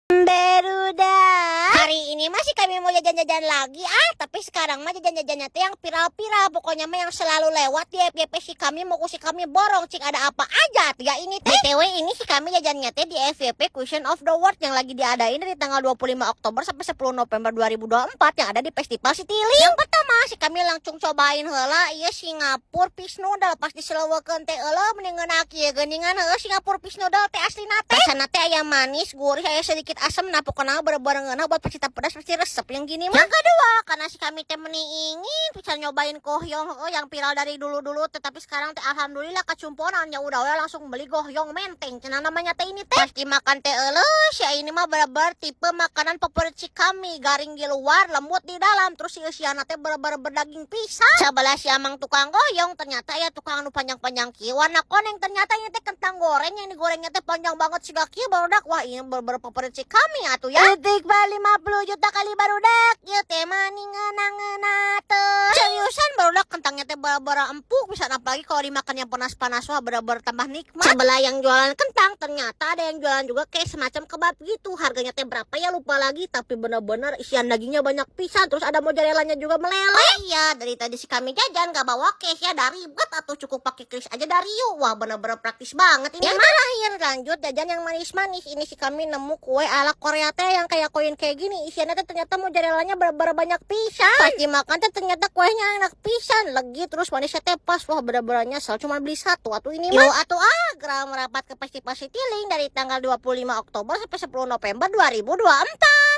Beruda. Hari ini masih kami mau jajan-jajan lagi. Tapi sekarang mah jajan-jajannya tuh yang viral-viral. Pokoknya mah yang selalu lewat di FYP si kami mau si kami borong. Cik ada apa aja tuh ya ini teh. BTW ini si kami jajannya teh di FYP Question of the World yang lagi diadain dari tanggal 25 Oktober sampai 10 November 2024 yang ada di Festival Citylink. Yang pertama si kami langsung cobain heula ieu Singapura fish noodle pas diseleweukeun teh eueuh mendingan akieu geuningan heueuh Singapura fish noodle teh aslina teh. Rasana teh aya manis, gurih, aya sedikit asam, nah pokoknya bareng-barengan buat pecinta pedas pasti resep yang gini mah. Yang kedua, karena si kami teh ingin bisa nyobain gohyong yang viral dari dulu-dulu, tetapi sekarang teh alhamdulillah kecumponan ya udah langsung beli gohyong menteng. Cenah namanya teh ini teh. Pasti makan teh eueuh, si ini mah bener-bener tipe makanan favorit si kami, garing di luar, lembut di dalam, terus si eusiana teh bener-bener berdaging pisang. Sebelah si amang tukang goyong ternyata ya tukang anu panjang-panjang kieu warna koneng, ternyata ini teh kentang goreng yang digorengnya teh panjang banget siga kieu barudak. Wah, ini bener-bener favorit si kami atuh ya. Detik 50 juta kali barudak. Ieu teh mani ngeuna-ngeuna teh. Seriusan barudak kentangnya teh bener-bener empuk, bisa apalagi kalau dimakannya panas-panas wah bener-bener tambah nikmat. Sebelah yang jualan kentang ternyata ada yang jualan juga kayak semacam kebab gitu. Harganya teh berapa ya lupa lagi, tapi bener-bener isian dagingnya banyak pisan, terus ada mozzarellanya juga meleleh. Iya, dari tadi si kami jajan gak bawa cash ya, dari ribet atau cukup pakai kris aja dari yuk. Wah bener-bener praktis banget ini. Yang terakhir lanjut jajan yang manis-manis. Ini si kami nemu kue ala Korea teh yang kayak koin kayak gini. Isiannya teh ternyata mozzarellanya bener-bener banyak pisan. Pas dimakan teh ternyata kuenya enak pisan, legi terus manisnya teh pas. Wah bener-bener nyesel cuma beli satu atuh ini mah. Yo atuh geram merapat ke Festival Citylink dari tanggal 25 Oktober sampai 10 November 2024.